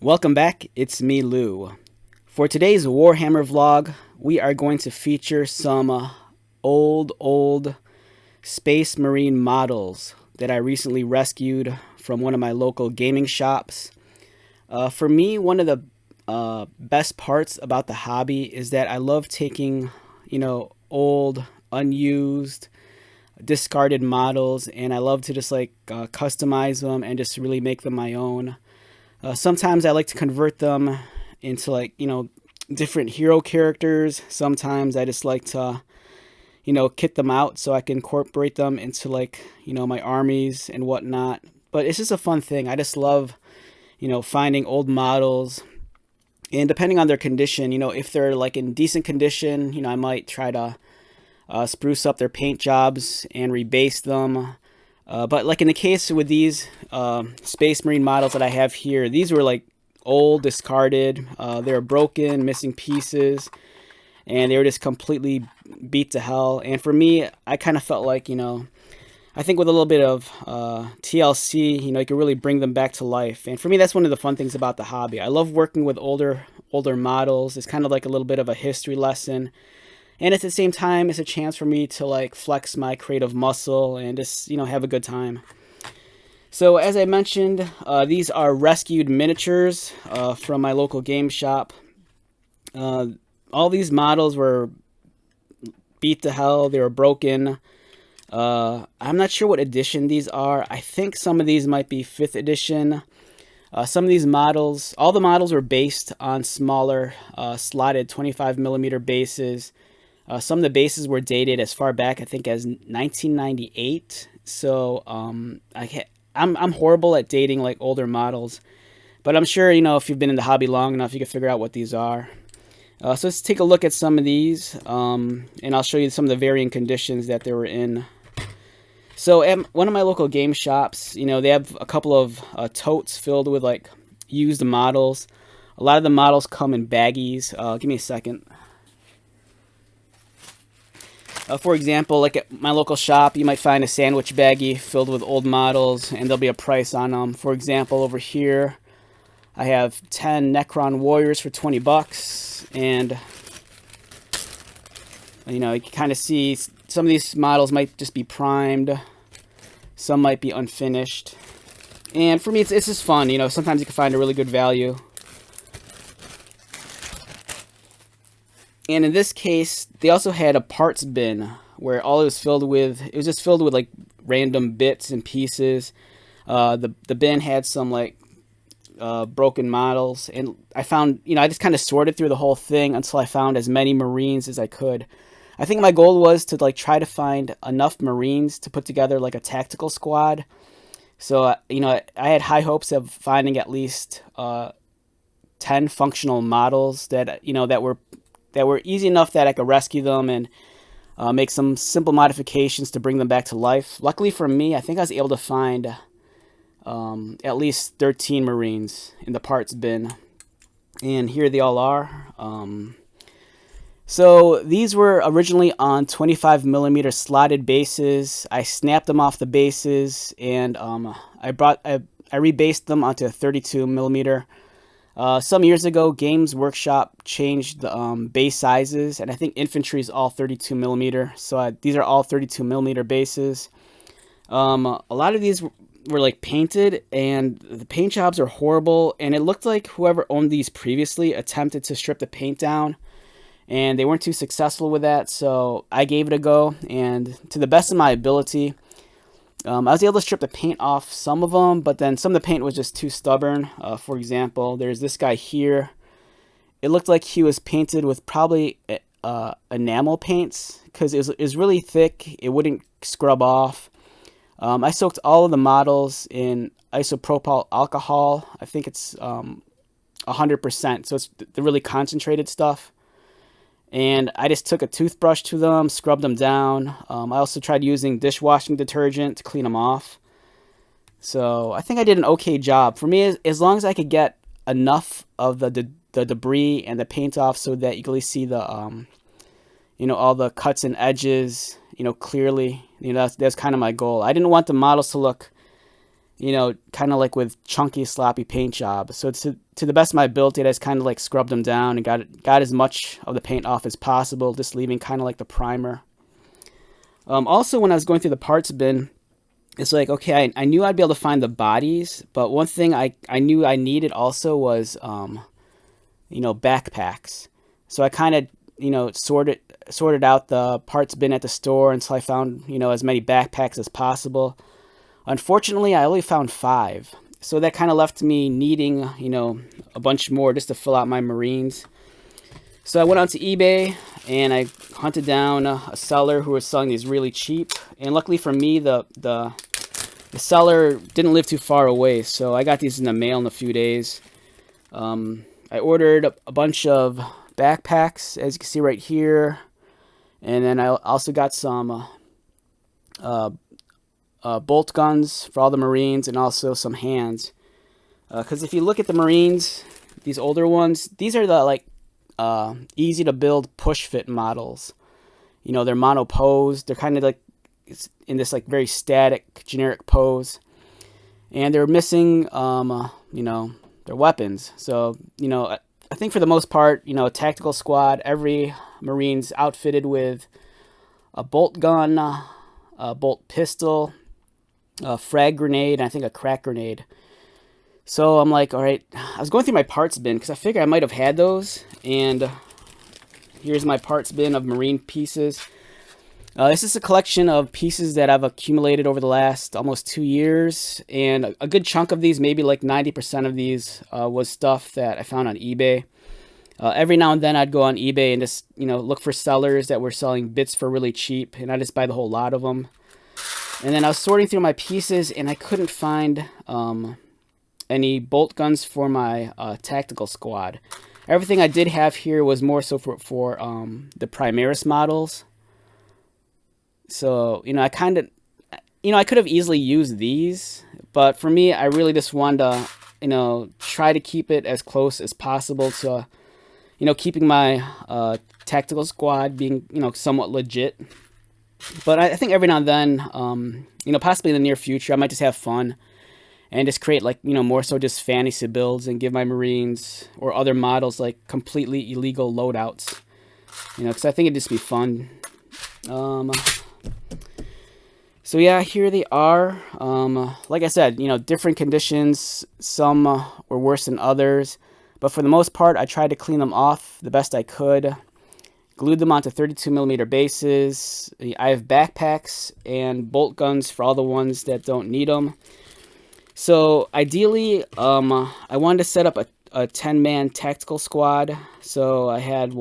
Welcome back, it's me, Lou. For today's Warhammer vlog, we are going to feature some old Space Marine models that I recently rescued from one of my local gaming shops. For me, one of the best parts about the hobby is that I love taking, old, unused, discarded models, and I love to just customize them and just really make them my own. Sometimes I like to convert them into different hero characters. Sometimes I just like to kit them out so I can incorporate them into my armies and whatnot. But it's just a fun thing. I just love finding old models, and depending on their condition, if they're in decent condition, I might try to spruce up their paint jobs and rebase them. But in the case with these Space Marine models that I have here, these were old, discarded. They were broken, missing pieces, and they were just completely beat to hell. And for me, I kind of felt I think with a little bit of TLC, you can really bring them back to life. And for me, that's one of the fun things about the hobby. I love working with older models. It's kind of like a little bit of a history lesson. And at the same time, it's a chance for me to flex my creative muscle and just, have a good time. So as I mentioned, these are rescued miniatures from my local game shop. All these models were beat to hell. They were broken. I'm not sure what edition these are. I think some of these might be 5th edition. Some of these models, all the models were based on smaller slotted 25mm bases. Some of the bases were dated as far back, I think, as 1998. So I'm horrible at dating older models, but I'm sure if you've been in the hobby long enough, you can figure out what these are. So let's take a look at some of these, and I'll show you some of the varying conditions that they were in. So at one of my local game shops, they have a couple of totes filled with used models. A lot of the models come in baggies. Give me a second. For example, at my local shop, you might find a sandwich baggie filled with old models, and there'll be a price on them. For example, over here, I have 10 Necron Warriors for 20 bucks, and you can kind of see some of these models might just be primed, some might be unfinished, and for me, it's just fun. Sometimes you can find a really good value. And in this case, they also had a parts bin where all it was filled with, just filled with random bits and pieces. The bin had some broken models, and I found, I just kind of sorted through the whole thing until I found as many Marines as I could. I think my goal was to try to find enough Marines to put together a tactical squad. So, I had high hopes of finding at least 10 functional models that, that were easy enough that I could rescue them and make some simple modifications to bring them back to life. Luckily for me, I think I was able to find at least 13 Marines in the parts bin. And here they all are. So these were originally on 25mm slotted bases. I snapped them off the bases, and I rebased them onto 32mm. Some years ago, Games Workshop changed the base sizes, and I think infantry is all 32mm. So these are all 32mm bases. A lot of these were painted, and the paint jobs are horrible. And it looked like whoever owned these previously attempted to strip the paint down, and they weren't too successful with that. So I gave it a go, and to the best of my ability, I was able to strip the paint off some of them, but then some of the paint was just too stubborn. For example, there's this guy here. It looked like he was painted with probably enamel paints because it was really thick. It wouldn't scrub off. I soaked all of the models in isopropyl alcohol. I think it's 100%, so it's the really concentrated stuff. And I just took a toothbrush to them, scrubbed them down. I also tried using dishwashing detergent to clean them off. So I think I did an okay job. For me, as long as I could get enough of the debris and the paint off so that you can really see the, all the cuts and edges, clearly. That's kind of my goal. I didn't want the models to look, kind of like with chunky, sloppy paint job. So to the best of my ability, I just kind of like scrubbed them down and got as much of the paint off as possible, just leaving kind of like the primer. Also, when I was going through the parts bin, it's like, okay, I knew I'd be able to find the bodies, but one thing I knew I needed also was, backpacks. So I kind of, sorted out the parts bin at the store until I found, as many backpacks as possible. Unfortunately, I only found 5. So that kind of left me needing, a bunch more just to fill out my Marines. So I went onto eBay and I hunted down a seller who was selling these really cheap. And luckily for me, the seller didn't live too far away. So I got these in the mail in a few days. I ordered a bunch of backpacks, as you can see right here. And then I also got some bolt guns for all the Marines, and also some hands. Because if you look at the Marines, these older ones, these are the easy to build push fit models. They're mono-posed. They're kind of like in this very static, generic pose. And they're missing, their weapons. So, I think for the most part, a tactical squad, every Marine's outfitted with a bolt gun, a bolt pistol, a frag grenade, and I think a crack grenade. So I'm like, all right, I was going through my parts bin because I figured I might have had those. And here's my parts bin of Marine pieces. This is a collection of pieces that I've accumulated over the last almost 2 years. And a good chunk of these, maybe like 90% of these, was stuff that I found on eBay. Every now and then I'd go on eBay and just, look for sellers that were selling bits for really cheap. And I just buy the whole lot of them. And then I was sorting through my pieces, and I couldn't find any bolt guns for my tactical squad. Everything I did have here was more so for the Primaris models. So, I kind of, I could have easily used these, but for me, I really just wanted to, try to keep it as close as possible to, keeping my tactical squad being, somewhat legit. But I think every now and then, possibly in the near future, I might just have fun and just create more so just fantasy builds and give my Marines or other models completely illegal loadouts. Because I think it'd just be fun. So yeah, here they are. Like I said, different conditions. Some were worse than others, but for the most part, I tried to clean them off the best I could. Glued them onto 32mm bases. I have backpacks and bolt guns for all the ones that don't need them. So ideally, I wanted to set up a 10-man tactical squad. So I had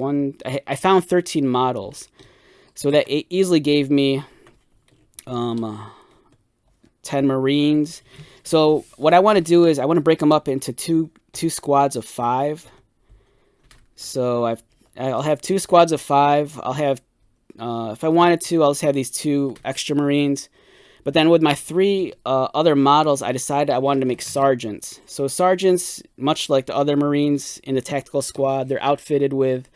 I found 13 models. So that easily gave me 10 Marines. So what I want to do is I want to break them up into two squads of 5. So I'll have 2 squads of 5. I'll have, if I wanted to, I'll just have these 2 extra Marines. But then with my 3 other models, I decided I wanted to make sergeants. So sergeants, much like the other Marines in the tactical squad, they're outfitted with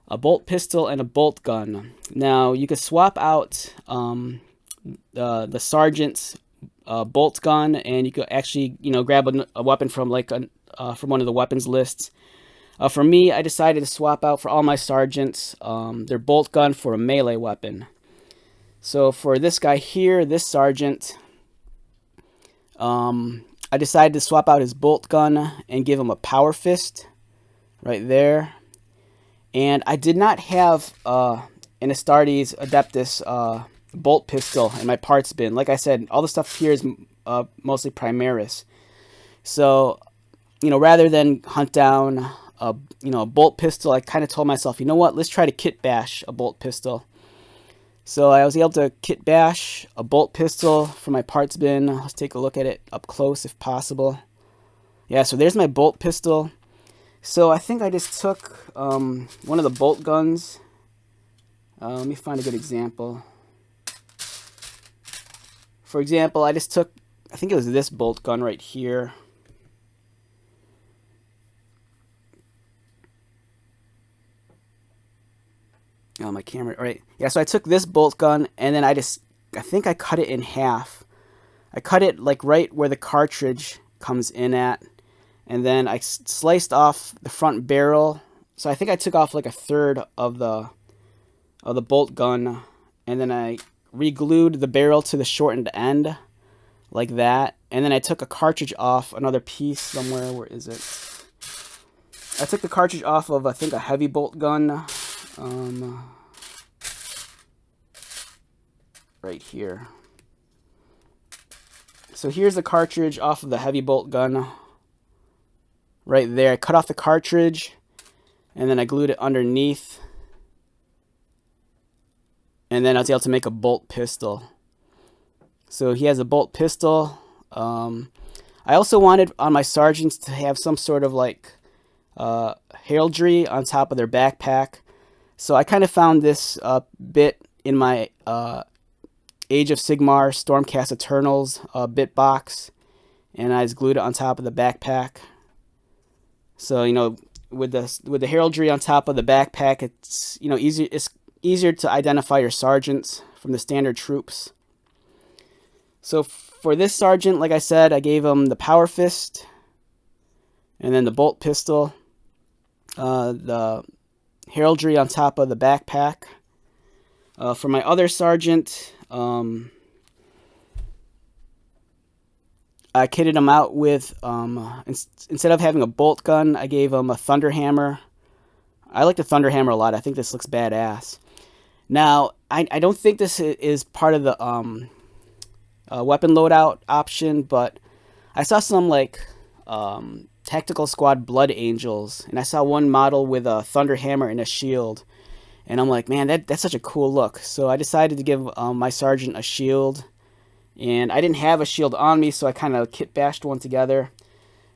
a bolt pistol and a bolt gun. Now, you could swap out the sergeant's bolt gun, and you could actually, grab a weapon from from one of the weapons lists. For me, I decided to swap out for all my sergeants their bolt gun for a melee weapon. So for this guy here, this sergeant, I decided to swap out his bolt gun and give him a power fist right there. And I did not have an Astartes Adeptus bolt pistol in my parts bin. Like I said, all the stuff here is mostly Primaris. So, rather than hunt down a bolt pistol, I kind of told myself, you know what, let's try to kit bash a bolt pistol. So I was able to kit bash a bolt pistol from my parts bin. Let's take a look at it up close if possible. Yeah, so there's my bolt pistol. So I think I just took one of the bolt guns. Let me find a good example. For example, I just took, I think it was this bolt gun right here. Oh, my camera, right. Yeah, so I took this bolt gun, and then I think I cut it in half. I cut it like right where the cartridge comes in at, and then I sliced off the front barrel. So I think I took off like a third of the bolt gun, and then I re-glued the barrel to the shortened end like that, and then I took a cartridge off another piece somewhere. Where is it? I took the cartridge off of, I think, a heavy bolt gun, right here. So here's the cartridge off of the heavy bolt gun right there. I cut off the cartridge, and then I glued it underneath, and then I was able to make a bolt pistol. So he has a bolt pistol. I also wanted on my sergeants to have some sort of like heraldry on top of their backpack. So I kind of found this bit in my Age of Sigmar Stormcast Eternals bit box, and I just glued it on top of the backpack. So, you know, with the heraldry on top of the backpack, it's, you know, it's easier to identify your sergeants from the standard troops. So for this sergeant, like I said, I gave him the power fist, and then the bolt pistol, the heraldry on top of the backpack. For my other sergeant, I kitted him out with, instead of having a bolt gun, I gave him a thunder hammer. I like the thunder hammer a lot. I think this looks badass. Now, I don't think this is part of the weapon loadout option, but I saw some like Tactical Squad Blood Angels, and I saw one model with a thunder hammer and a shield, and I'm like, man, that's such a cool look. So I decided to give my sergeant a shield, and I didn't have a shield on me, so I kind of kit bashed one together.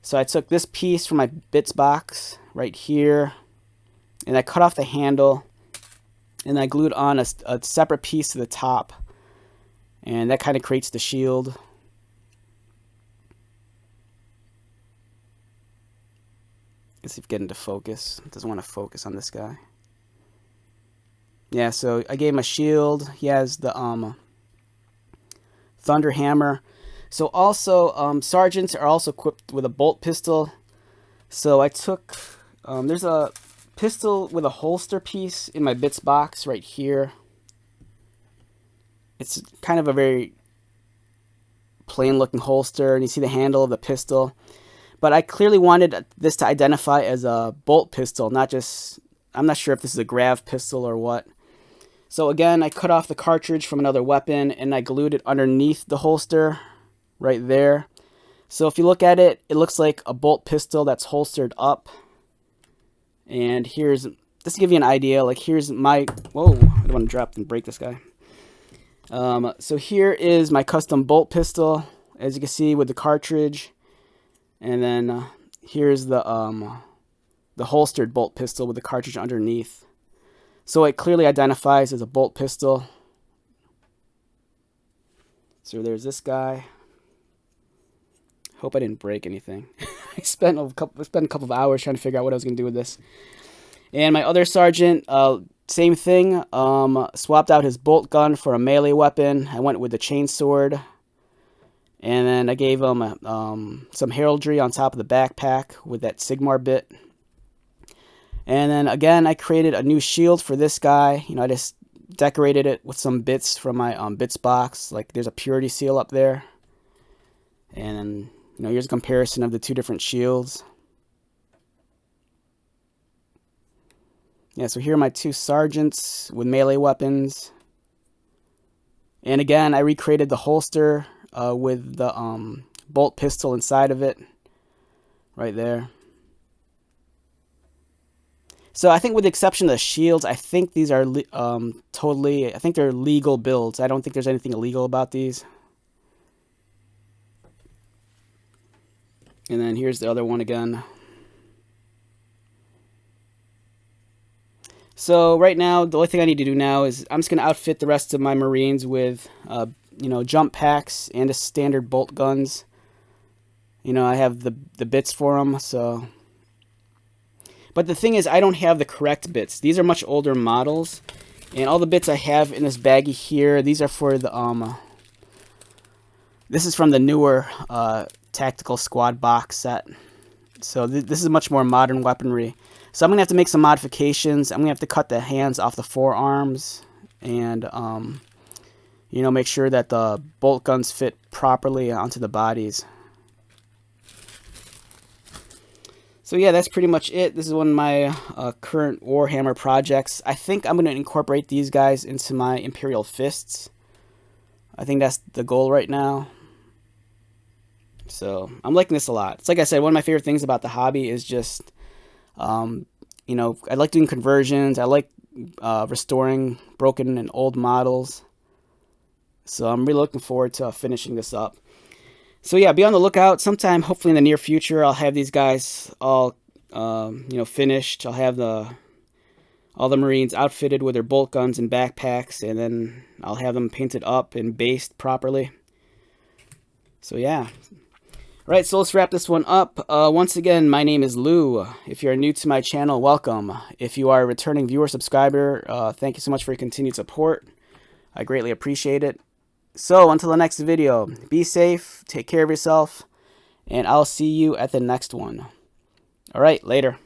So I took this piece from my bits box right here, and I cut off the handle, and I glued on a separate piece to the top, and that kind of creates the shield. Let's see if we get into focus. It doesn't want to focus on this guy. Yeah, so I gave him a shield. He has the thunder hammer. So also, sergeants are also equipped with a bolt pistol. So I took, there's a pistol with a holster piece in my bits box right here. It's kind of a very plain looking holster, and you see the handle of the pistol. But I clearly wanted this to identify as a bolt pistol, not just, I'm not sure if this is a grav pistol or what. So again, I cut off the cartridge from another weapon, and I glued it underneath the holster right there. So if you look at it, it looks like a bolt pistol that's holstered up. And here's, just to give you an idea, like here's my, whoa, I don't want to drop and break this guy. So here is my custom bolt pistol, as you can see, with the cartridge, and then here's the holstered bolt pistol with the cartridge underneath. So it clearly identifies as a bolt pistol. So there's this guy. Hope I didn't break anything. I spent a couple of hours trying to figure out what I was going to do with this. And my other sergeant, same thing, swapped out his bolt gun for a melee weapon. I went with the chainsword, and then I gave him some heraldry on top of the backpack with that Sigmar bit. And then again, I created a new shield for this guy. You know, I just decorated it with some bits from my bits box. Like there's a purity seal up there, and then, you know, here's a comparison of the two different shields. Yeah, so here are my two sergeants with melee weapons. And again, I recreated the holster with the bolt pistol inside of it. Right there. So I think with the exception of the shields, I think these are totally, I think they're legal builds. I don't think there's anything illegal about these. And then here's the other one again. So right now, the only thing I need to do now is I'm just going to outfit the rest of my Marines with, you know, jump packs and a standard bolt guns. You know, I have the bits for them, so. But the thing is, I don't have the correct bits. These are much older models, and all the bits I have in this baggie here, these are for the This is from the newer Tactical Squad box set. So this is much more modern weaponry. So I'm going to have to make some modifications. I'm going to have to cut the hands off the forearms and, you know, make sure that the bolt guns fit properly onto the bodies. So yeah, that's pretty much it. This is one of my current Warhammer projects. I think I'm going to incorporate these guys into my Imperial Fists. I think that's the goal right now. So I'm liking this a lot. It's like I said, one of my favorite things about the hobby is just, you know, I like doing conversions. I like restoring broken and old models. So I'm really looking forward to finishing this up. So yeah, be on the lookout. Sometime, hopefully in the near future, I'll have these guys all, you know, finished. I'll have all the Marines outfitted with their bolt guns and backpacks, and then I'll have them painted up and based properly. So yeah. Right, so let's wrap this one up. Once again, my name is Lou. If you're new to my channel, welcome. If you are a returning viewer, subscriber, thank you so much for your continued support. I greatly appreciate it. So, until the next video, be safe, take care of yourself, and I'll see you at the next one. Alright, later.